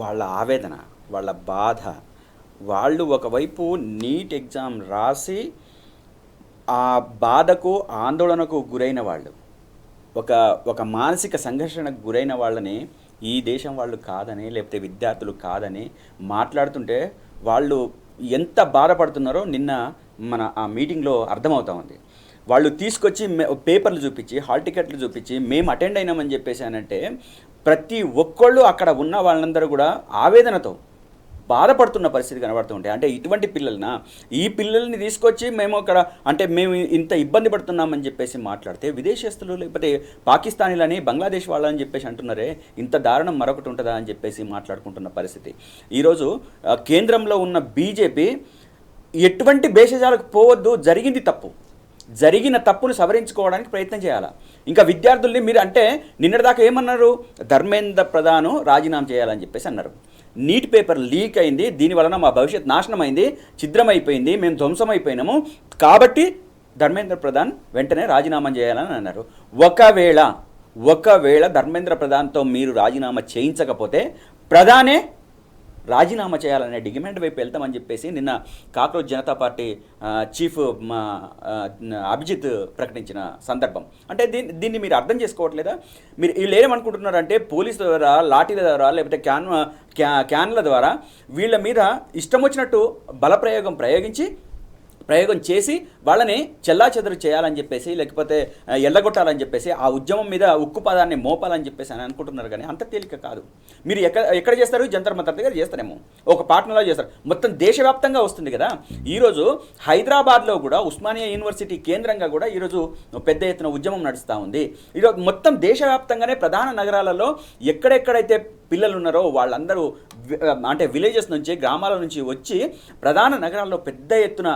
వాళ్ళ ఆవేదన, వాళ్ళ బాధ, వాళ్ళు ఒకవైపు నీట్ ఎగ్జామ్ రాసి ఆ బాధకు ఆందోళనకు గురైన వాళ్ళు, ఒక ఒక మానసిక సంఘర్షణకు గురైన వాళ్ళని ఈ దేశం వాళ్ళు కాదని, లేకపోతే విద్యార్థులు కాదని మాట్లాడుతుంటే వాళ్ళు ఎంత బాధపడుతున్నారో నిన్న మన ఆ మీటింగ్లో అర్థమవుతా ఉంది. వాళ్ళు తీసుకొచ్చి పేపర్లు చూపించి, హాల్ టికెట్లు చూపించి, మేము అటెండ్ అయినామని చెప్పేసి అనంటే ప్రతి ఒక్కళ్ళు అక్కడ ఉన్న వాళ్ళందరూ కూడా ఆవేదనతో బాధపడుతున్న పరిస్థితి కనబడుతుంటే, అంటే ఇటువంటి పిల్లలనా, ఈ పిల్లల్ని తీసుకొచ్చి మేము అక్కడ అంటే మేము ఇంత ఇబ్బంది పడుతున్నామని చెప్పేసి మాట్లాడితే, విదేశస్తులు లేకపోతే పాకిస్తానీలని, బంగ్లాదేశ్ వాళ్ళని చెప్పేసి అంటున్నారే, ఇంత దారుణం మరొకటి ఉంటుందా అని చెప్పేసి మాట్లాడుకుంటున్న పరిస్థితి. ఈరోజు కేంద్రంలో ఉన్న బీజేపీ ఎటువంటి భేషజాలకు పోవద్దు, జరిగింది తప్పు, జరిగిన తప్పును సవరించుకోవడానికి ప్రయత్నం చేయాలి. ఇంకా విద్యార్థుల్ని మీరు అంటే నిన్నటిదాకా ఏమన్నారు, ధర్మేంద్ర ప్రధాన్ రాజీనామా చేయాలని చెప్పేసి అన్నారు. నీట్ పేపర్ లీక్ అయింది, దీనివలన మా భవిష్యత్ నాశనం అయింది, ఛిద్రమైపోయింది, మేము ధ్వంసమైపోయినాము, కాబట్టి ధర్మేంద్ర ప్రధాన్ వెంటనే రాజీనామా చేయాలని అన్నారు. ఒకవేళ ధర్మేంద్ర ప్రధాన్తో మీరు రాజీనామా చేయించకపోతే ప్రధానే రాజీనామా చేయాలనే డిమాండ్ వైపు వెళ్తామని చెప్పేసి నిన్న cockroach Janata party chief Abhijit ప్రకటించిన సందర్భం. అంటే దీన్ని మీరు అర్థం చేసుకోవట్లేదా? మీరు వీళ్ళు ఏమనుకుంటున్నారంటే పోలీసు ద్వారా, లాఠీల ద్వారా, లేకపోతే క్యాన్ల ద్వారా వీళ్ళ మీద ఇష్టం వచ్చినట్టు ప్రయోగం చేసి వాళ్ళని చెల్లాచెదరు చేయాలని చెప్పేసి, లేకపోతే ఎల్లగొట్టాలని చెప్పేసి, ఆ ఉద్యమం మీద ఉక్కు పదాన్ని మోపాలని చెప్పేసి అని అనుకుంటున్నారు. కానీ అంత తేలిక కాదు. మీరు ఎక్కడ చేస్తారు? జంతర్ మంతర్ దగ్గర చేస్తారేమో, ఒక పార్ట్నర్లో చేస్తారు. మొత్తం దేశవ్యాప్తంగా వస్తుంది కదా. ఈరోజు హైదరాబాద్లో కూడా ఉస్మానియా యూనివర్సిటీ కేంద్రంగా కూడా ఈరోజు పెద్ద ఎత్తున ఉద్యమం నడుస్తూ ఉంది. ఈరోజు మొత్తం దేశవ్యాప్తంగానే ప్రధాన నగరాలలో ఎక్కడెక్కడైతే పిల్లలు ఉన్నారో వాళ్ళందరూ అంటే విలేజెస్ నుంచి, గ్రామాల నుంచి వచ్చి ప్రధాన నగరాల్లో పెద్ద ఎత్తున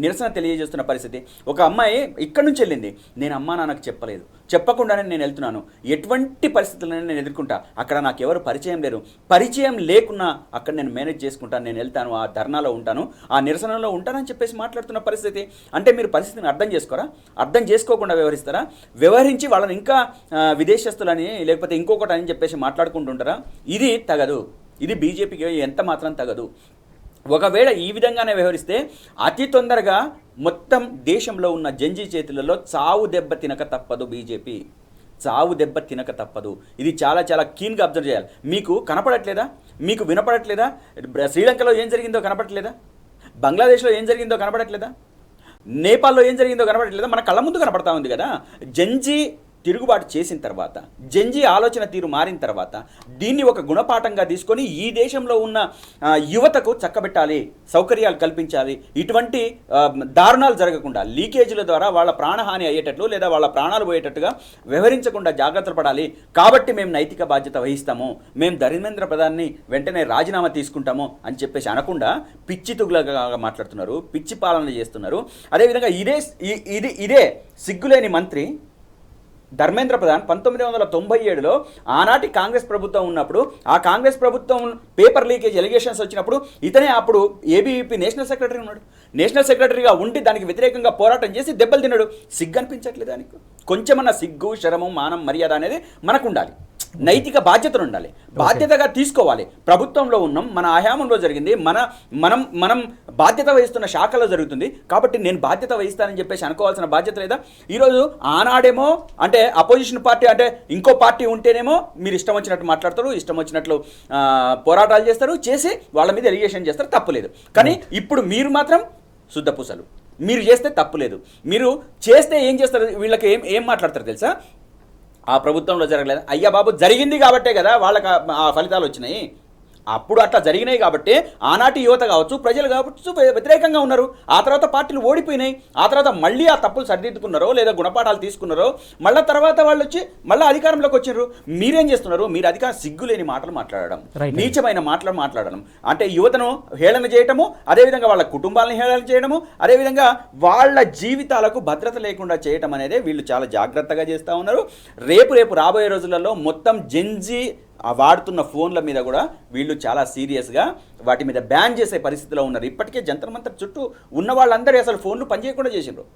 నిరసన తెలియజేస్తున్న పరిస్థితి. ఒక అమ్మాయి ఇక్కడి నుంచి వెళ్ళింది, నేను అమ్మా నాన్నకు చెప్పలేదు, చెప్పకుండానే నేను వెళ్తున్నాను, ఎటువంటి పరిస్థితులను నేను ఎదుర్కొంటా, అక్కడ నాకు ఎవరు పరిచయం లేరు, పరిచయం లేకున్నా అక్కడ నేను మేనేజ్ చేసుకుంటాను, నేను వెళ్తాను, ఆ ధర్నాలో ఉంటాను, ఆ నిరసనలో ఉంటానని చెప్పేసి మాట్లాడుతున్న పరిస్థితి. అంటే మీరు పరిస్థితిని అర్థం చేసుకోరా? అర్థం చేసుకోకుండా వ్యవహరిస్తారా? వ్యవహరించి వాళ్ళని ఇంకా విదేశస్తులని లేకపోతే ఇంకొకటి అని చెప్పేసి మాట్లాడుకుంటుంటారా? ఇది తగదు. ఇది బీజేపీకి ఎంత మాత్రం తగదు. ఒకవేళ ఈ విధంగానే వ్యవహరిస్తే అతి తొందరగా మొత్తం దేశంలో ఉన్న జంజీ చేతులలో చావు దెబ్బ తినక తప్పదు. బీజేపీ చావు దెబ్బ తినక తప్పదు. ఇది చాలా చాలా కీన్గా అబ్జర్వ్ చేయాలి. మీకు కనపడట్లేదా? మీకు వినపడట్లేదా? శ్రీలంకలో ఏం జరిగిందో కనపడట్లేదా? బంగ్లాదేశ్లో ఏం జరిగిందో కనపడట్లేదా? నేపాల్లో ఏం జరిగిందో కనపడట్లేదా? మన కళ్ళ ముందు కనపడతా ఉంది కదా. జంజీ తిరుగుబాటు చేసిన తర్వాత, జంజీ ఆలోచన తీరు మారిన తర్వాత దీన్ని ఒక గుణపాఠంగా తీసుకొని ఈ దేశంలో ఉన్న యువతకు చక్కబెట్టాలి, సౌకర్యాలు కల్పించాలి, ఇటువంటి దారుణాలు జరగకుండా, లీకేజీల ద్వారా వాళ్ళ ప్రాణహాని అయ్యేటట్లు లేదా వాళ్ళ ప్రాణాలు పోయేటట్టుగా వ్యవహరించకుండా జాగ్రత్తలు పడాలి. కాబట్టి మేము నైతిక బాధ్యత వహిస్తాము, మేము ధర్మేంద్ర ప్రధాన్ని వెంటనే రాజీనామా తీసుకుంటాము అని చెప్పేసి అనకుండా పిచ్చి తుగులగా మాట్లాడుతున్నారు, పిచ్చి పాలన చేస్తున్నారు. అదేవిధంగా ఇదే సిగ్గులేని మంత్రి ధర్మేంద్ర ప్రధాన్ 1997లో ఆనాటి కాంగ్రెస్ ప్రభుత్వం ఉన్నప్పుడు, ఆ కాంగ్రెస్ ప్రభుత్వం పేపర్ లీకేజ్ ఎలిగేషన్స్ వచ్చినప్పుడు ఇతనే అప్పుడు ఏబీవీపీ నేషనల్ సెక్రటరీ ఉన్నాడు. నేషనల్ సెక్రటరీగా ఉండి దానికి వ్యతిరేకంగా పోరాటం చేసి దెబ్బలు తిన్నాడు. సిగ్గు అనిపించట్లేదు దానికి? కొంచెమన్నా సిగ్గు, శరమం, మానం, మర్యాద అనేది మనకు ఉండాలి. నైతిక బాధ్యతలు ఉండాలి, బాధ్యతగా తీసుకోవాలి. ప్రభుత్వంలో ఉన్నాం, మన ఆయామంలో జరిగింది, మనం బాధ్యత వహిస్తున్న శాఖలో జరుగుతుంది, కాబట్టి నేను బాధ్యత వహిస్తానని చెప్పేసి అనుకోవాల్సిన బాధ్యత లేదా? ఈరోజు ఆనాడేమో అంటే అపోజిషన్ పార్టీ అంటే ఇంకో పార్టీ ఉంటేనేమో మీరు ఇష్టం వచ్చినట్టు మాట్లాడతారు, ఇష్టం వచ్చినట్లు పోరాటాలు చేస్తారు, చేసి వాళ్ళ మీద ఎలిగేషన్ చేస్తారు, తప్పులేదు. కానీ ఇప్పుడు మీరు మాత్రం శుద్ధపూసలు, మీరు చేస్తే తప్పులేదు. మీరు చేస్తే ఏం చేస్తారు? వీళ్ళకి ఏం మాట్లాడతారు తెలుసా? ఆ ప్రభుత్వంలో జరగలేదు, అయ్యా బాబు జరిగింది కాబట్టే కదా వాళ్ళకి ఆ ఫలితాలు వచ్చినాయి. అప్పుడు అట్లా జరిగినాయి కాబట్టి ఆనాటి యువత కావచ్చు, ప్రజలు కావచ్చు వ్యతిరేకంగా ఉన్నారు. ఆ తర్వాత పార్టీలు ఓడిపోయినాయి. ఆ తర్వాత మళ్ళీ ఆ తప్పులు సరిదిద్దుకున్నారో లేదా గుణపాఠాలు తీసుకున్నారో మళ్ళీ తర్వాత వాళ్ళు వచ్చి మళ్ళీ అధికారంలోకి వచ్చారు. మీరేం చేస్తున్నారు? మీరు అధికారం సిగ్గులేని మాటలు మాట్లాడడం, నీచమైన మాటలు మాట్లాడడం, అంటే యువతను హేళన చేయటము, అదేవిధంగా వాళ్ళ కుటుంబాలను హేళన చేయడము, అదేవిధంగా వాళ్ళ జీవితాలకు భద్రత లేకుండా చేయటం అనేది వీళ్ళు చాలా జాగ్రత్తగా చేస్తూ ఉన్నారు. రేపు రాబోయే రోజులలో మొత్తం జెన్జీ వాడుతున్న ఫోన్ల మీద కూడా వీళ్ళు చాలా సీరియస్గా వాటి మీద బ్యాన్ చేసే పరిస్థితిలో ఉన్నారు. ఇప్పటికే జంతర్ మంతర్ చుట్టూ ఉన్న వాళ్ళందరూ అసలు ఫోన్లు పనిచేయకుండా చేసిండ్రు.